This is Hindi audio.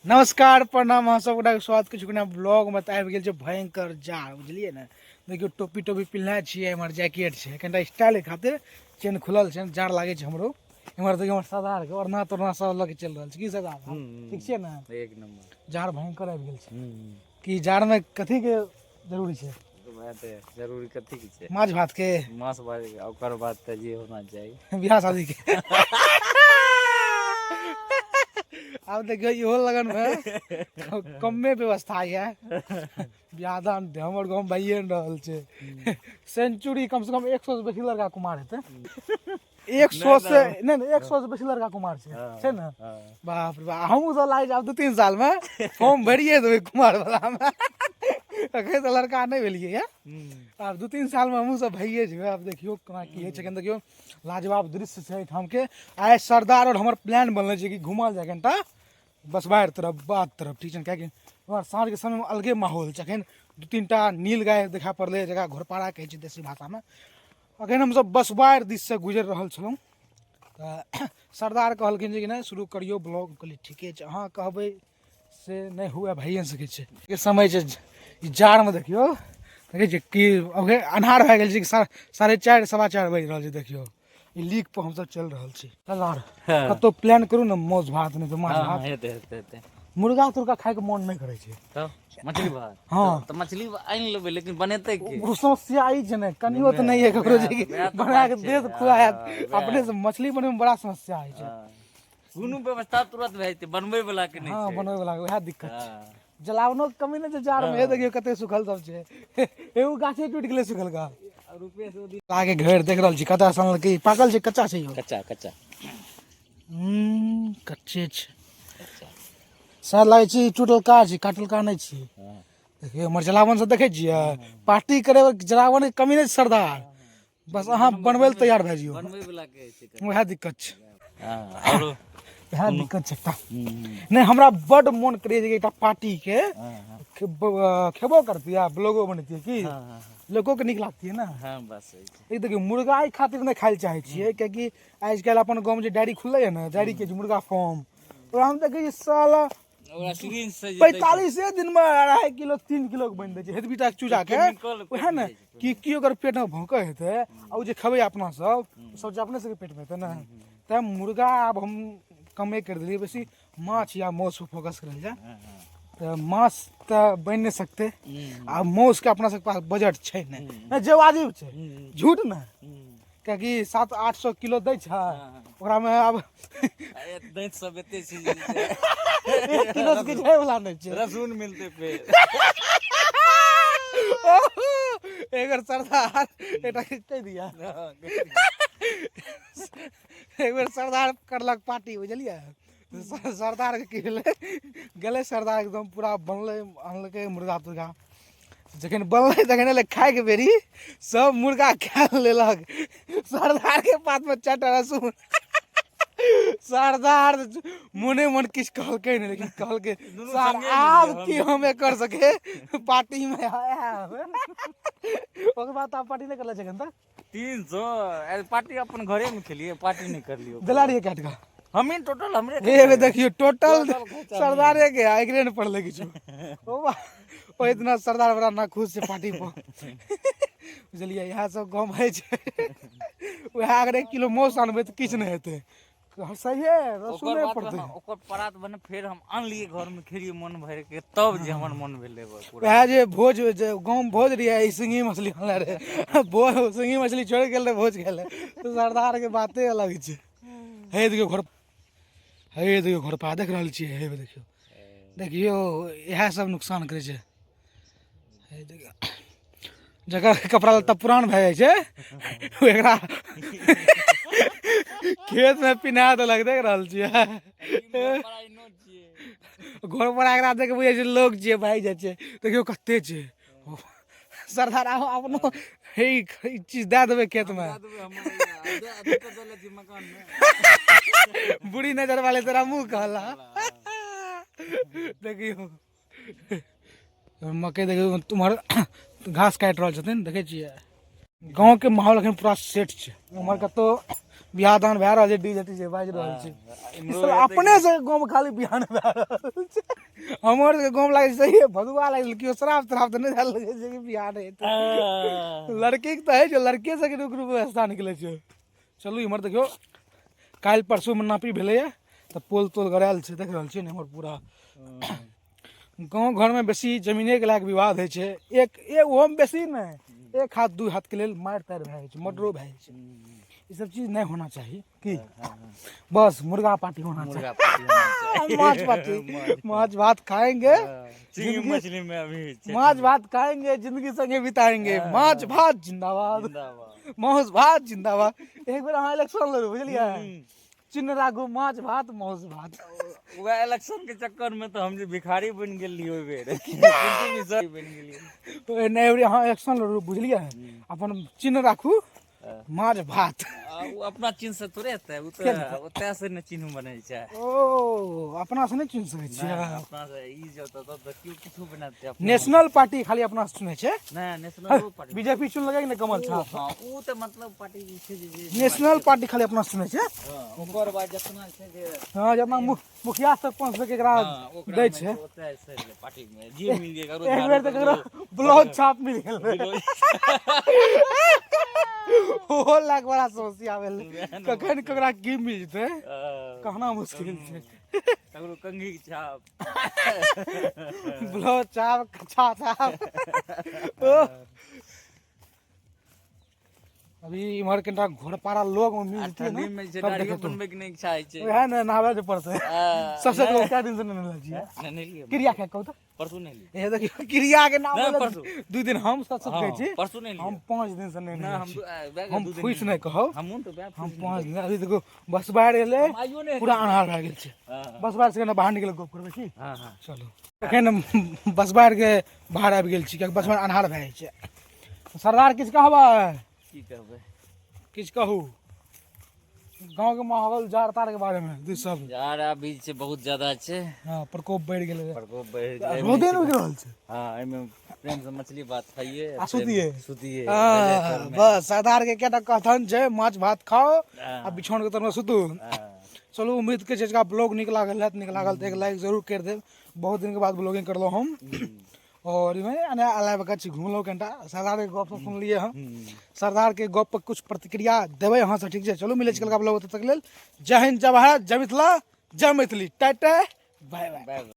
नमस्कार प्रणाम अहाँ सबगोटा के स्वागत किछु ब्लॉग में आबि गेल छै भयंकर जाड़ बुझलिए ने। देखियो टोपी टोपी पिन्हले छियै, हमर जैकेट छै कनिटा स्टाइल खातिर चेन खुलल छै, जाड़ लागे छै हमरो। इमहर देखियो हमर सरदार के ओढ़ना तोड़ना सब लग चल रहल छै। की सरदार ठीक छै ने? एक नंबर। जाड़ भयंकर आबि गेल छै कि जाड़ में कथी के जरूरी छै? जरूरी कथी की छै? माछ भात के, माछ भात के, ओकर बाद त जे होना चाहिए बियाह शादी के। अब देखियो इहो लगन में कमे व्यवस्था है। बियाह दान हमर गांव भइए न रहल छै। सेंचुरी कम से कम 100 से बेसी लड़का कुमार हेतै। 100 से नहीं 100 से बेसी लड़का कुमार छै ना? बाप रे बाप, हमहू सब लागे आब 2-3 साल में फॉर्म भरिए देबै कुमार वाला में। अखन तो लड़का नहीं भेलिए है, अब 2-3 साल में हमहू सब भइए जेबै। अब देखियो केना की है छै, देखियो लाजवाब दृश्य छै ठाम के। आइ सरदार और हमर प्लान बनल छै कि घुमल जाए कनिटा बसबाड़ तरफ, बाध तरफ, ठीक है? क्या साँझ के समय में अलगे माहौल छै। अखन 2-3 टा नील गाय देखा पड़ले, जगह घोरपाड़ा कहे छै देसी भाषा में। अखन हम सब बसबाड़ दिस से गुजर रहल छलहुँ तऽ सरदार कहलखिन जे कि नहीं शुरू करियो ब्लॉग। कहलिए ठीके छै, अहाँ कहबै से नहीं हुए भइए सकै छै। के समय छै जाड़ में देखियो, देखे छियै कि अन्हार भए गेल छै कि 4:30 4:15 बजि रहल छै। देखियो ई लीक पर हम सब चल रहल छी। सरदार कतौ प्लान करू ना, मौज भात नहीं तो माछ भात। हेते मुर्गा तुर्गा खाए के मन नहीं करे छै। तब मछली भात, हाँ तो मछली आइन लेबै, लेकिन बनेतै के? वो समस्या ई छै ने, कनियो तो नहीं है ककरो जे कि बना के दे तो खुआएत। अपने से मछली बने में बड़ा समस्या है छै। कोनो व्यवस्था तुरंत भए जेतै, बनबै वाला के नहीं हाँ छै। बनबै वाला के वएह दिक्कत छै। जलावनो के कमी नहीं छै जाड़ में। हे देखियो कते सुखल सब छै। एगो गाछे टूट गेलै सुखल का। आगे घर देख रहल छी कतऽ सन की पाकल छै, कच्चा छै? कच्चा कच्चा कच्चे छै। सर लागे छै टूटल का छै, काटल का नहीं छै। देखियो हमर जलावन से देखे छियै, पार्टी करे जलावन के कमी नहीं छै सरदार। बस अहाँ बनबै ले तैयार भए जियो, बनबै वाला के छै। वएह दिक्कत छै। औरो वएह दिक्कत छै एकटा। नहीं हमरा बड मन करे जे एकटा पार्टी के खेबो करतियै, ब्लॉगो बनतियै की लोगों के नीक लागतियै ना। हां बस ई देखियो मुर्गा ई खातिर नहीं खाए चाहे छियै, कियाकि आजकल अपन गांव में जे डेयरी खुलले है ना, डेयरी के मुर्गा फार्म, और हम देखे छी साला 45 दिन में 2.5 किलो 3 किलो के बन दे छै। हेदबीटा चूजा के वएह ने कि ओकर पेट में भौंके हेतै, आ ओ जे खेबै अपना सब जे अपने सबके पेट में हेतै ना। तै मुर्गा अब हम कमे कर दिलिए, बेसी माछ या मौस पर फोकस करल जाए। तो माछ तो बन नहीं सकते, आ मौस के अपना सबके पास बजट छै नहीं, जे वाजिब छै, झूठ ना। क्योंकि 700-800 किलो दै छै, ओकरा में अब दैत सब एते छै 1 किलो से किछु होय वाला नहीं छै। रसून मिलते पे एकर सरदार एटा कह दिया। एक बेर सरदार करलक पार्टी बुझलिए। सरदार के की गेले सरदार एकदम पूरा बनले, अनलके मुर्गा तुर्गा। जखन बनले तखन ले खाए के बेरी सब मुर्गा खा लेलक। सरदार के पात में चटा रसून। सरदार मने मन किछ कहलके नहीं, लेकिन कहलके सर आप की हमें कर सके पार्टी में आया। ओकर बाद आप पार्टी नहीं करले छकन त 300 पार्टी अपन घरे में खेलिए, पार्टी नहीं कर लियो। दिलाड़ी काट का हम ही टोटल हमरे ये देखियो टोटल सरदारे के आगरे न पड़ले किछु। ओ इतना सरदार बड़ा ना खुश से पार्टी पर बुझलिए। यहाँ सब गाँव है वह अगर 1 किलो मौस आनबे तो किछु नहीं हेतै। सही है रसूने पड़ते ओकर परात बने, फिर हम आन लिए घर में खेलिए मन भर के, तब जे हमर मन भेले वह जे भोज गाँव में भोज रही सिंगी मछली आनले रे, भोज सिंगी मछली छोड़ गेल भोज खेले। तो सरदार के बाते अलग छै। हे देखियो घर, हे देखियो घर पा देख रहल छियै। हे देखियो देखियो इएह सब नुकसान करे छै। हे देखियो जकर कपड़ा लत्ता पुरान भए जाइ छै एकरा खेत में पिना देलक, देख रहल छियै। घर पर एकरा देख बुझे छै लोग छियै, भाग जाइ छै। देखियो कते छै सरदार अपनो हे चीज दे देबै खेत में। बुढ़ी नजर वाले तेरा मुंह कहला। देखियो मकई देखियो तुम्हारे घास काट रहल छथिन, देखे छियै। गांव के माहौल अखन पूरा सेट छै। हमर कतो बियाह दान भए रहल छै, डीजे टीजे बाजि रहल छै। ई सब अपने से गांव में खाली बियाह भए रहल छै। हमर के गांव में लागे छै सही भदुआ लागे कियो शराब तराब त नहीं धैल लगे छै कि बियाह नहीं हेतै। लड़की के त है जो लड़के से के रुक व्यवस्था निकले छै। चलू इमहर देखियो काल परसों में नापी भेलै है त पोल तोल गड़ायल छै, देख रहल छियै ने हमर पूरा। गांव घर में बेसी जमीने के लायक विवाद है छै। एक ओहो में बेसी नहीं, एक हाथ दू हाथ के लेल मार तार भए जाइ छै, मर्डरो भए जाइ छै। ये सब चीज नहीं होना चाहिए कि बस मुर्गा पार्टी होना चाहिए। माछ पार्टी, माछ भात खाएंगे, चिंगी मछली में अभी माछ भात खाएंगे, जिंदगी संगे बिताएंगे। माछ भात जिंदाबाद, मांस भात जिंदाबाद। एक बेर अहाँ इलेक्शन लड़ू बुझलियै, चिन्ह राखू माछ भात मांस भात। वह इलेक्शन के चक्कर में तो हम जे भिखारी बन गेली ओइ बेर बन गेली। नहीं एबरी अहाँ इलेक्शन लड़ू बुझलियै, अपन चिन्ह राखू माछ भात। वो अपना चिन्ह से थोड़े हेतै, वो तो ओतय से ने चिन्ह बनै छै। ओ अपना से नहीं चिन्ह सकै छियै। अपना से ई जो तो क्यों किछु बनाते नेशनल पार्टी खाली अपना से चुनै छै। नहीं नेशनल पार्टी बीजेपी चुन लगे ने कमल छाप। हां वो तो मतलब पार्टी जे छै जे नेशनल पार्टी खाली अपना से चुनै छै। ओकर बाद जितना छै जे हां जितना मुखिया सरपंच से केकरा दै छै ओतय से पार्टी में जे मिल गेल एक बेर त ककरो ब्लाउज छाप मिल गेल। ओहो लाख बड़ा समस्या भेल, कखन ककरा की मिल जेतै कहना मुश्किल छै। ककरो कंघी के छाप ब्लाउज छाप कच्छा छाप। अभी इमहर कनिटा घोड़पारा लोग में मिल जेतै ठंडी में जे दाढ़ी बनबै के नहीं इच्छा है छै। ओहे ने नहावे जे पड़तै सबसे तो क्या दिन से नहीं नहाल छियै। नहीं लिए क्रिया के कहू त परसों नहीं लिए ए देखियो क्रिया के नाम नहीं, परसों। 2 दिन हम सच कहै छी, परसों नहीं लिए हम 5 दिन से नहीं ना नहाल हम छी। हम खुश नहीं कहो, हम तो बैठ हम 5 दिन अभी देखो बस बाहर एले आइयो नहीं पूरा अन्हार भए गेल छै। हां बस बाहर से कने बाहर निकल गप करबै की। हां हां चलो एखन बस बाहर के बाहर आबि गेल छी, कियाकि बस बाहर अन्हार भए जाइ छै। सरदार किछ कहबै, की कहबै किछ कहू गांव के माहौल जार तार के बारे में दू सब। यार अभी से बहुत ज्यादा छै, हां प्रकोप बढ़ गेलै, प्रकोप बढ़ जाए रोदे न उगि रहल छै। हां एमे प्रेम से मछली भात खाइए आ सुतिए सुतिए बस सरदार के केटा कथन छै, माछ भात खाओ आ बिछौन के तरफ सुतू। चलो उम्मीद के छै ब्लॉग नीक लागल है, नीक लागल तो एक लाइक जरूर कर देब। बहुत दिन के बाद ब्लॉगिंग करलो हम और इमे अने अलावा कछ घुमलो कनटा सरदार के गप सब सुनलिए हम। सरदार के गप पर कुछ प्रतिक्रिया देबै अहाँ से, ठीक छै। चलो मिलै छै कल का ब्लॉग, तब तक लेल जय हिंद जय भारत जय मिथिला जय मैथिली टाटा बाय बाय।